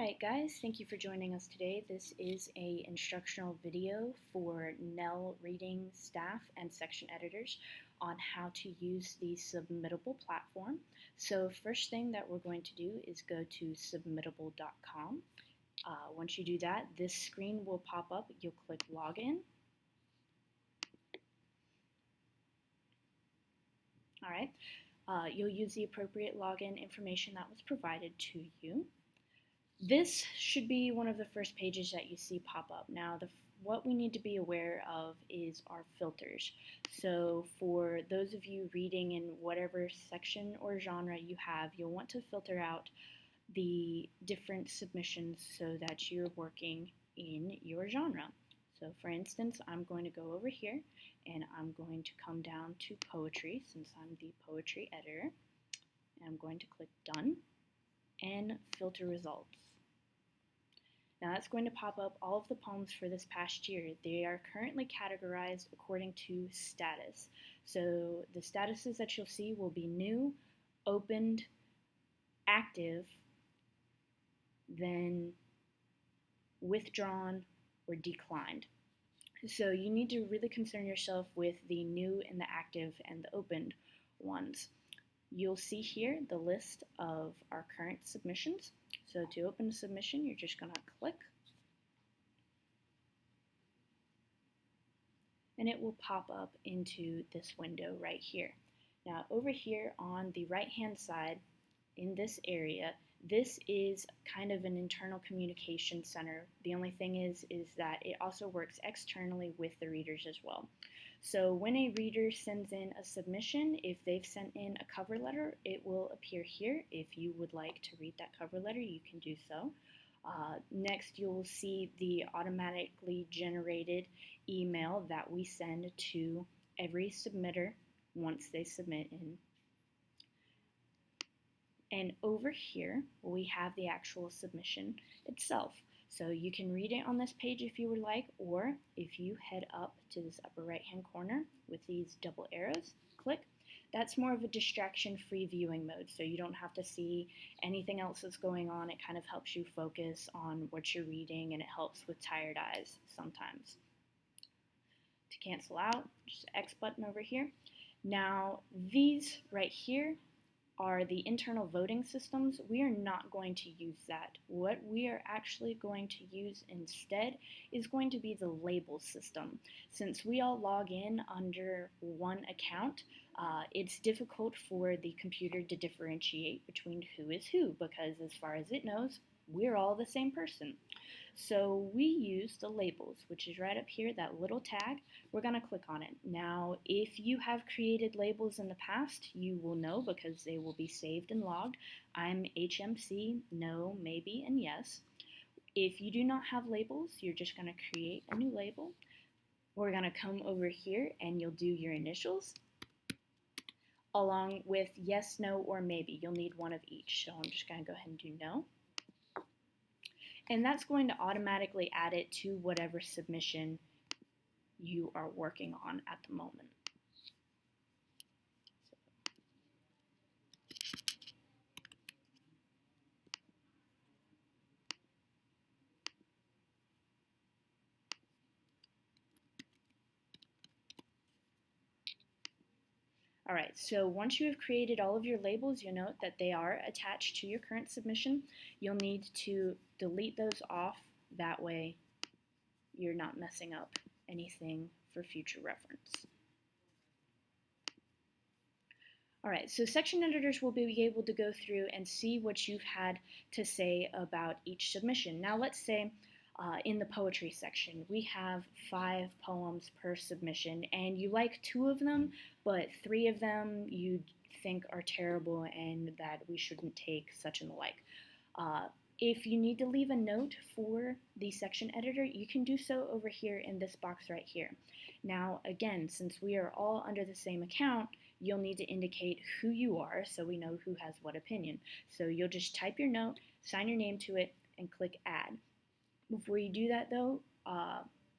Alright guys, thank you for joining us today. This is a instructional video for NELLE reading staff and section editors on how to use the submittable platform. So first thing that we're going to do is go to submittable.com. Once you do that, this screen will pop up. You'll click Login. Alright, you'll use the appropriate login information that was provided to you. This should be one of the first pages that you see pop up. Now, what we need to be aware of is our filters. So for those of you reading in whatever section or genre you have, you'll want to filter out the different submissions so that you're working in your genre. So for instance, I'm going to go over here and I'm going to come down to poetry since I'm the poetry editor. And I'm going to click Done and filter results. Now that's going to pop up all of the poems for this past year. They are currently categorized according to status. So the statuses that you'll see will be new, opened, active, then withdrawn, or declined. So you need to really concern yourself with the new and the active and the opened ones. You'll see here the list of our current submissions. So to open a submission, you're just going to click, and it will pop up into this window right here. Now over here on the right hand side in this area, this is kind of an internal communication center. The only thing is that it also works externally with the readers as well. So when a reader sends in a submission, if they've sent in a cover letter, it will appear here. If you would like to read that cover letter, you can do so. Next, you'll see the automatically generated email that we send to every submitter once they submit in. And over here, we have the actual submission itself. So you can read it on this page if you would like, or if you head up to this upper right hand corner with these double arrows, click. That's more of a distraction-free viewing mode, so you don't have to see anything else that's going on. It kind of helps you focus on what you're reading, and it helps with tired eyes sometimes. To cancel out, just the X button over here. Now, these right here are the internal voting systems. We are not going to use that. What we are actually going to use instead is going to be the label system. Since we all log in under one account, it's difficult for the computer to differentiate between who is who, because as far as it knows, we're all the same person. So we use the labels, which is right up here, that little tag. We're going to click on it. Now, if you have created labels in the past, you will know because they will be saved and logged. I'm HMC, no, maybe, and yes. If you do not have labels, you're just going to create a new label. We're going to come over here and you'll do your initials along with yes, no, or maybe. You'll need one of each. So I'm just going to go ahead and do no. And that's going to automatically add it to whatever submission you are working on at the moment. Alright, so once you have created all of your labels, you'll note that they are attached to your current submission. You'll need to delete those off. That way you're not messing up anything for future reference. Alright, so section editors will be able to go through and see what you've had to say about each submission. Now let's say in the poetry section, we have 5 poems per submission, and you like 2 of them, but 3 of them you think are terrible and that we shouldn't take, such and the like. If you need to leave a note for the section editor, you can do so over here in this box right here. Now, again, since we are all under the same account, you'll need to indicate who you are so we know who has what opinion. So you'll just type your note, sign your name to it, and click Add. Before you do that though,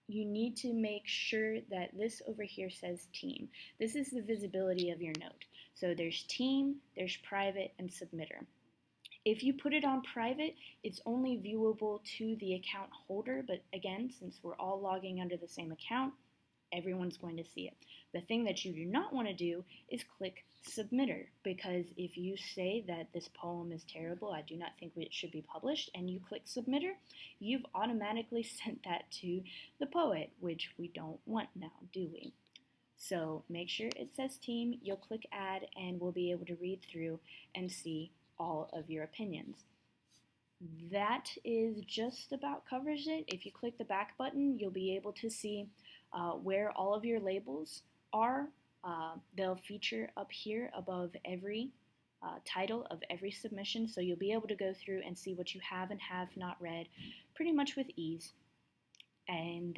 you need to make sure that this over here says team. This is the visibility of your note. So there's team, there's private, and submitter. If you put it on private, it's only viewable to the account holder, but again, since we're all logging under the same account, everyone's going to see it. The thing that you do not want to do is click submitter, because if you say that this poem is terrible, I do not think it should be published, and you click submitter, you've automatically sent that to the poet, which we don't want now, do we? So make sure it says team, you'll click add, and we'll be able to read through and see all of your opinions. That is just about covers it. If you click the back button, you'll be able to see where all of your labels are. They'll feature up here above every title of every submission, so you'll be able to go through and see what you have and have not read pretty much with ease. And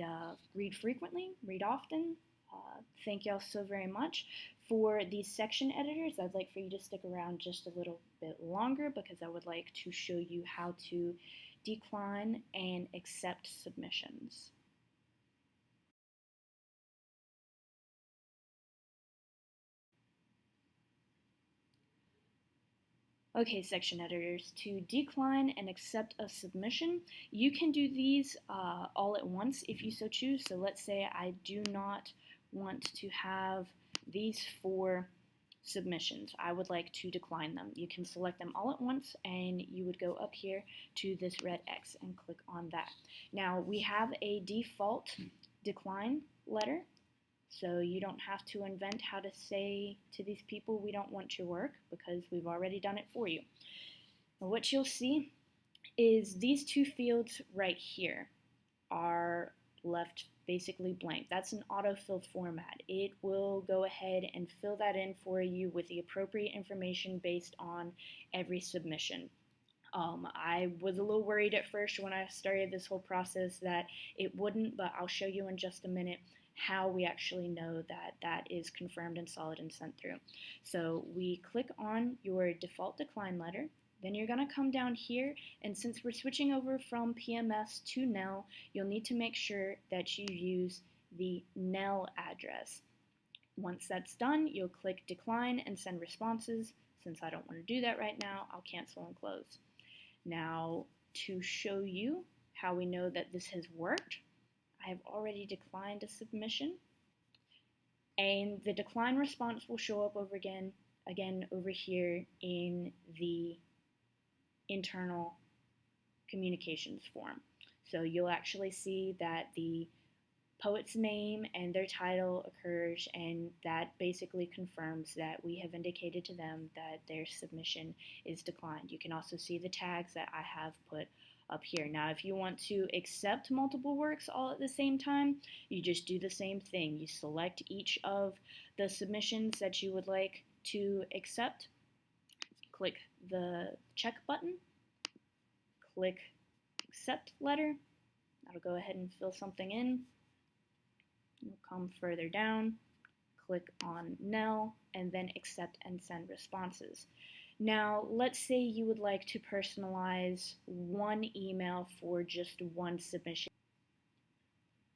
read frequently, read often. Thank y'all so very much. For these section editors, I'd like for you to stick around just a little bit longer, because I would like to show you how to decline and accept submissions. Okay, section editors, to decline and accept a submission, you can do these all at once if you so choose. So let's say I do not want to have these 4 submissions. I would like to decline them. You can select them all at once, and you would go up here to this red X and click on that. Now, we have a default decline letter, so you don't have to invent how to say to these people, we don't want your work, because we've already done it for you. Now, what you'll see is these 2 fields right here are left basically blank. That's an autofill format. It will go ahead and fill that in for you with the appropriate information based on every submission. I was a little worried at first when I started this whole process that it wouldn't, but I'll show you in just a minute how we actually know that that is confirmed and solid and sent through. So we click on your default decline letter. Then you're going to come down here, and since we're switching over from PMS to NELLE, you'll need to make sure that you use the NELLE address. Once that's done, you'll click decline and send responses. Since I don't want to do that right now, I'll cancel and close. Now, to show you how we know that this has worked, I have already declined a submission, and the decline response will show up over again over here in the internal communications form. So you'll actually see that the poet's name and their title occurs, and that basically confirms that we have indicated to them that their submission is declined. You can also see the tags that I have put up here. Now, if you want to accept multiple works all at the same time, you just do the same thing. You select each of the submissions that you would like to accept, click the check button, click accept letter. That'll go ahead and fill something in. You'll come further down, click on NELLE, and then accept and send responses. Now, let's say you would like to personalize one email for just one submission.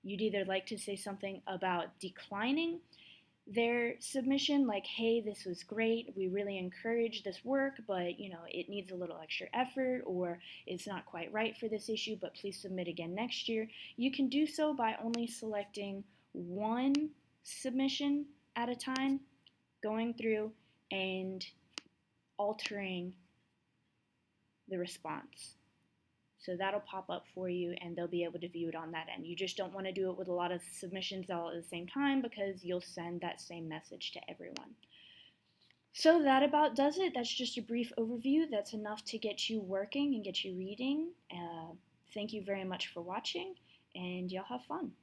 You'd either like to say something about declining their submission, like, hey, this was great, we really encourage this work, but it needs a little extra effort, or it's not quite right for this issue, but please submit again next year. You can do so by only selecting one submission at a time, going through and altering the response. So that'll pop up for you, and they'll be able to view it on that end. You just don't want to do it with a lot of submissions all at the same time, because you'll send that same message to everyone. So that about does it. That's just a brief overview. That's enough to get you working and get you reading. Thank you very much for watching, and y'all have fun.